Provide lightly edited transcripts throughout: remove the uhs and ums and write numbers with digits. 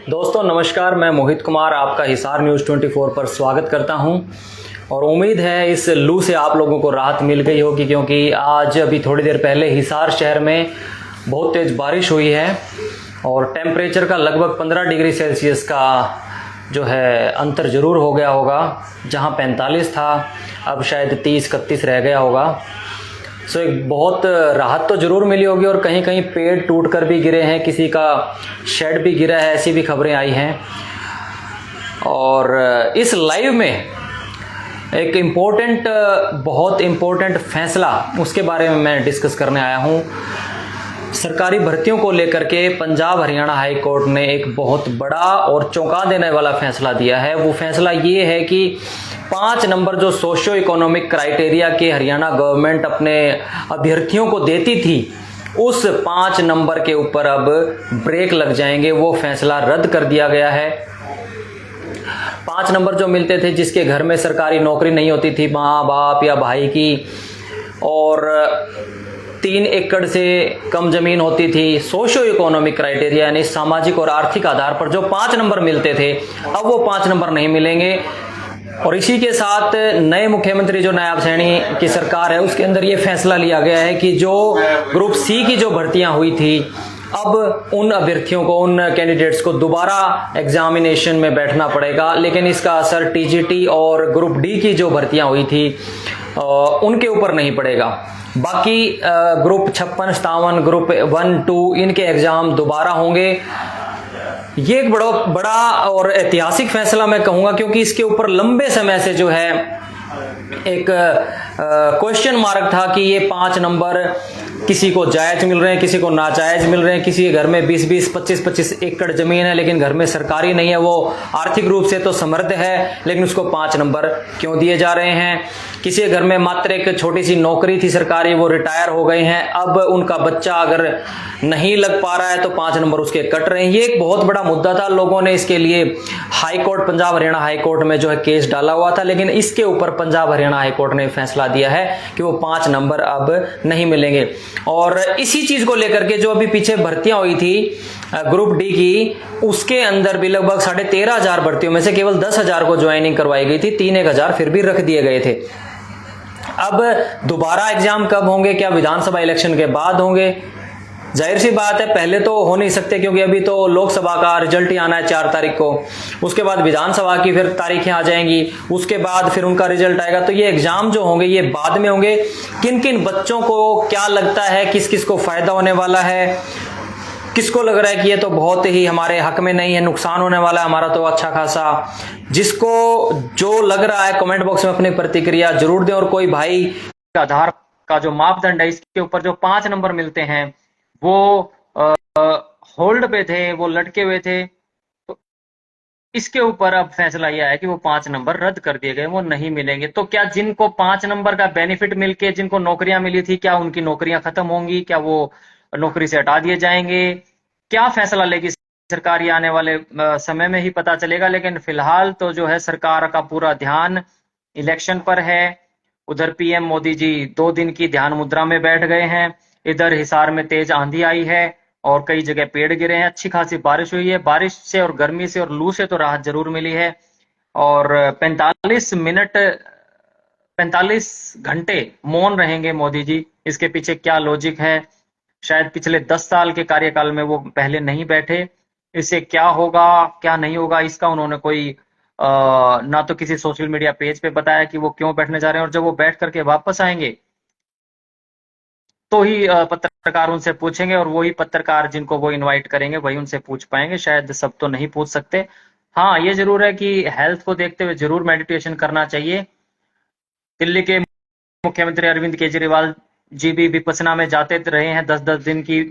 दोस्तों नमस्कार, मैं मोहित कुमार आपका हिसार न्यूज़ 24 पर स्वागत करता हूं और उम्मीद है इस लू से आप लोगों को राहत मिल गई होगी, क्योंकि आज अभी थोड़ी देर पहले हिसार शहर में बहुत तेज़ बारिश हुई है और टेम्परेचर का लगभग 15 डिग्री सेल्सियस का जो है अंतर ज़रूर हो गया होगा। जहां 45 था अब शायद 30-31 रह गया होगा। सो एक बहुत राहत तो ज़रूर मिली होगी और कहीं कहीं पेड़ टूट कर भी गिरे हैं, किसी का शेड भी गिरा है, ऐसी भी खबरें आई हैं। और इस लाइव में एक बहुत इम्पोर्टेंट फैसला, उसके बारे में मैं डिस्कस करने आया हूँ। सरकारी भर्तियों को लेकर के पंजाब हरियाणा हाई कोर्ट ने एक बहुत बड़ा और चौंका देने वाला फैसला दिया है। वो फैसला ये है कि 5 नंबर जो सोशियो इकोनॉमिक क्राइटेरिया के हरियाणा गवर्नमेंट अपने अभ्यर्थियों को देती थी, उस 5 नंबर के ऊपर अब ब्रेक लग जाएंगे। वो फैसला रद्द कर दिया गया है। 5 नंबर जो मिलते थे, जिसके घर में सरकारी नौकरी नहीं होती थी, माँ बाप या भाई की, और 3 एकड़ से कम जमीन होती थी, सोशियो इकोनॉमिक क्राइटेरिया यानी सामाजिक और आर्थिक आधार पर जो 5 नंबर मिलते थे, अब वो 5 नंबर नहीं मिलेंगे। और इसी के साथ नए मुख्यमंत्री जो नायब सैनी की सरकार है, उसके अंदर ये फैसला लिया गया है कि जो ग्रुप सी की जो भर्तियां हुई थी, अब उन अभ्यर्थियों को, उन कैंडिडेट्स को दोबारा एग्जामिनेशन में बैठना पड़ेगा। लेकिन इसका असर टीजीटी और ग्रुप डी की जो भर्तियां हुई थी उनके ऊपर नहीं पड़ेगा। बाकी ग्रुप 56, 57, ग्रुप 1, 2 इनके एग्जाम दोबारा होंगे। ये एक बड़ा और ऐतिहासिक फैसला मैं कहूंगा, क्योंकि इसके ऊपर लंबे समय से जो है एक क्वेश्चन मार्क था कि ये 5 नंबर किसी को जायज मिल रहे हैं, किसी को नाजायज मिल रहे हैं। किसी के घर में 20-20, 25-25 एकड़ जमीन है, लेकिन घर में सरकारी नहीं है, वो आर्थिक रूप से तो समृद्ध है, लेकिन उसको 5 नंबर क्यों दिए जा रहे हैं। किसी के घर में मात्र एक छोटी सी नौकरी थी सरकारी, वो रिटायर हो गए हैं, अब उनका बच्चा अगर नहीं लग पा रहा है तो 5 नंबर उसके कट रहे हैं। ये एक बहुत बड़ा मुद्दा था। लोगों ने इसके लिए high court, Punjab Haryana high court में जो है केस डाला हुआ था, लेकिन इसके ऊपर पंजाब हरियाणा हाई कोर्ट ने फैसला दिया है कि वो 5 नंबर अब नहीं मिलेंगे। और इसी चीज को लेकर के जो अभी पीछे भर्तियां हुई थी ग्रुप डी की, उसके अंदर भी लगभग 13,500 भर्तियों में से केवल 10,000 को ज्वाइनिंग करवाई गई थी, 3-1,000 फिर भी रख दिए गए थे। अब दोबारा एग्जाम कब होंगे? क्या विधानसभा इलेक्शन के बाद होंगे? जाहिर सी बात है पहले तो हो नहीं सकते, क्योंकि अभी तो लोकसभा का रिजल्ट ही आना है 4 तारीख को, उसके बाद विधानसभा की फिर तारीखें आ जाएंगी, उसके बाद फिर उनका रिजल्ट आएगा। तो ये एग्जाम जो होंगे ये बाद में होंगे। किन किन बच्चों को क्या लगता है, किस किस को फायदा होने वाला है, किसको लग रहा है कि ये तो बहुत ही हमारे हक में नहीं है, नुकसान होने वाला है हमारा तो अच्छा खासा, जिसको जो लग रहा है कमेंट बॉक्स में अपनी प्रतिक्रिया जरूर दें। और कोई भाई आधार का जो मापदंड है, इसके ऊपर जो 5 नंबर मिलते हैं वो होल्ड पे थे, वो लटके हुए थे, तो इसके ऊपर अब फैसला यह है कि वो 5 नंबर रद्द कर दिए गए, वो नहीं मिलेंगे। तो क्या जिनको 5 नंबर का बेनिफिट मिलके जिनको नौकरियां मिली थी, क्या उनकी नौकरियां खत्म होंगी? क्या वो नौकरी से हटा दिए जाएंगे? क्या फैसला लेगी सरकार, ये आने वाले समय में ही पता चलेगा। लेकिन फिलहाल तो जो है सरकार का पूरा ध्यान इलेक्शन पर है। उधर पीएम मोदी जी 2 दिन की ध्यान मुद्रा में बैठ गए हैं। इधर हिसार में तेज आंधी आई है और कई जगह पेड़ गिरे हैं। अच्छी खासी बारिश हुई है। बारिश से और गर्मी से और लू से तो राहत जरूर मिली है। और 45 घंटे मौन रहेंगे मोदी जी। इसके पीछे क्या लॉजिक है? शायद पिछले 10 साल के कार्यकाल में वो पहले नहीं बैठे। इससे क्या होगा क्या नहीं होगा, इसका उन्होंने कोई ना तो किसी सोशल मीडिया पेज पे बताया कि वो क्यों बैठने जा रहे हैं। और जब वो बैठ करके वापस आएंगे तो ही पत्रकार उनसे पूछेंगे, और वही पत्रकार जिनको वो इनवाइट करेंगे वही उनसे पूछ पाएंगे। शायद सब तो नहीं पूछ सकते। हाँ, ये जरूर है कि हेल्थ को देखते हुए जरूर मेडिटेशन करना चाहिए। दिल्ली के मुख्यमंत्री अरविंद केजरीवाल जी भी विपश्यना में जाते रहे हैं। 10-10 दिन की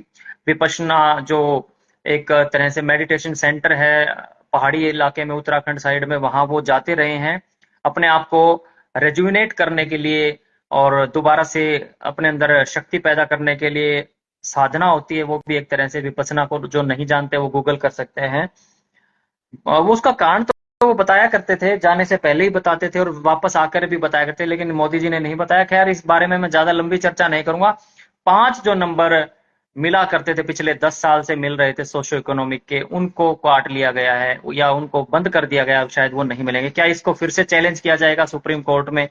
विपश्यना, जो एक तरह से मेडिटेशन सेंटर है पहाड़ी इलाके में, उत्तराखंड साइड में, वहां वो जाते रहे हैं अपने आप को रेजुविनेट करने के लिए और दोबारा से अपने अंदर शक्ति पैदा करने के लिए। साधना होती है, वो भी एक तरह से विपश्यना को जो नहीं जानते वो गूगल कर सकते हैं। वो उसका कारण तो वो बताया करते थे, जाने से पहले ही बताते थे और वापस आकर भी बताया करते, लेकिन मोदी जी ने नहीं बताया। खैर, इस बारे में मैं ज्यादा लंबी चर्चा नहीं करूंगा। 5 जो नंबर मिला करते थे, पिछले 10 साल से मिल रहे थे सोशो इकोनॉमिक के, उनको काट लिया गया है या उनको बंद कर दिया गया, शायद वो नहीं मिलेंगे। क्या इसको फिर से चैलेंज किया जाएगा सुप्रीम कोर्ट में?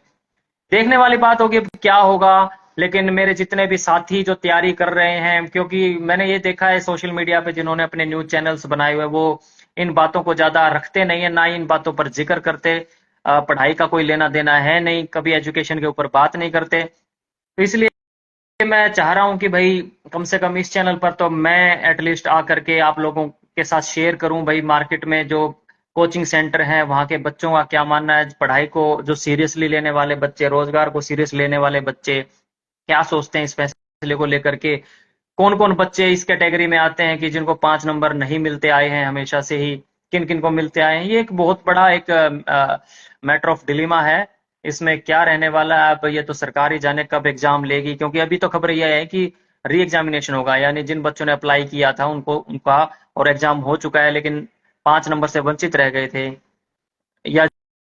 देखने वाली बात होगी क्या होगा। लेकिन मेरे जितने भी साथी जो तैयारी कर रहे हैं, क्योंकि मैंने ये देखा है सोशल मीडिया पे जिन्होंने अपने न्यूज चैनल्स बनाए हुए, वो इन बातों को ज्यादा रखते नहीं है, ना ही इन बातों पर जिक्र करते। पढ़ाई का कोई लेना देना है नहीं, कभी एजुकेशन के ऊपर बात नहीं करते। तो इसलिए मैं चाह रहा हूं कि भाई कम से कम इस चैनल पर तो मैं एटलीस्ट आकर के आप लोगों के साथ शेयर करूं भाई, मार्केट में जो कोचिंग सेंटर हैं वहां के बच्चों का क्या मानना है, पढ़ाई को जो सीरियसली लेने वाले बच्चे, रोजगार को सीरियस लेने वाले बच्चे क्या सोचते हैं इस फैसले को लेकर के। कौन कौन बच्चे इस कैटेगरी में आते हैं कि जिनको 5 नंबर नहीं मिलते आए हैं हमेशा से ही, किन किन को मिलते आए हैं। ये एक बहुत बड़ा एक मैटर ऑफ डिलीमा है। इसमें क्या रहने वाला है अब ये तो सरकार ही जाने कब एग्जाम लेगी, क्योंकि अभी तो खबर यह है कि री एग्जामिनेशन होगा, यानी जिन बच्चों ने अप्लाई किया था उनको उनका और एग्जाम हो चुका है, लेकिन 5 नंबर से वंचित रह गए थे या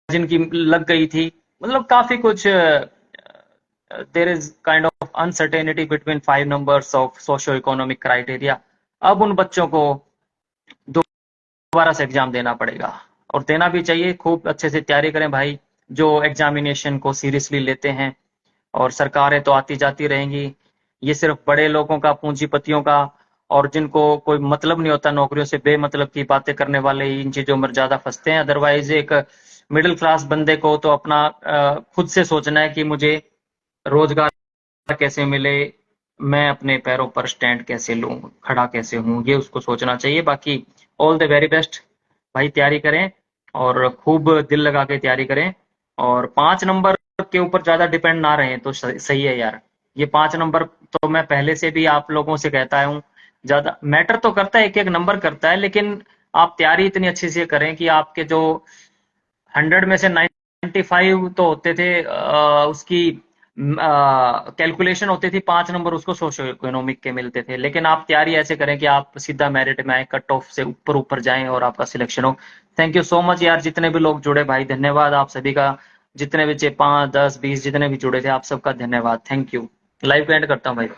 जिनकी लग गई थी। मतलब काफी कुछ there is kind of uncertainty between 5 numbers of socio economic criteria. अब उन बच्चों को दोबारा से एग्जाम देना पड़ेगा, और देना भी चाहिए। खूब अच्छे से तैयारी करें भाई जो एग्जामिनेशन को सीरियसली लेते हैं। और सरकारें तो आती जाती रहेंगी, ये सिर्फ बड़े लोगों का, पूंजीपतियों का, और जिनको कोई मतलब नहीं होता नौकरियों से, बेमतलब की बातें करने वाले ही इन चीजों में ज्यादा फंसते हैं। अदरवाइज एक मिडिल क्लास बंदे को तो अपना खुद से सोचना है कि मुझे रोजगार कैसे मिले, मैं अपने पैरों पर स्टैंड कैसे लूं, खड़ा कैसे हूं, ये उसको सोचना चाहिए। बाकी ऑल द वेरी बेस्ट भाई, तैयारी करें और खूब दिल लगा के तैयारी करें। और 5 नंबर के ऊपर ज्यादा डिपेंड ना रहें तो सही है यार। ये 5 नंबर तो मैं पहले से भी आप लोगों से कहता हूँ, ज्यादा मैटर तो करता है, एक एक नंबर करता है, लेकिन आप तैयारी इतनी अच्छी से करें कि आपके जो 100 में से 95 तो होते थे, उसकी कैलकुलेशन होती थी, 5 नंबर उसको सोशो इकोनॉमिक के मिलते थे। लेकिन आप तैयारी ऐसे करें कि आप सीधा मेरिट में आए, कट ऑफ से ऊपर ऊपर जाएं और आपका सिलेक्शन हो। थैंक यू सो मच यार, जितने भी लोग जुड़े भाई, धन्यवाद आप सभी का। जितने भी 5, 10, 20 जितने भी जुड़े थे, आप सबका धन्यवाद, थैंक यू। लाइव का एंड करता हूँ भाई।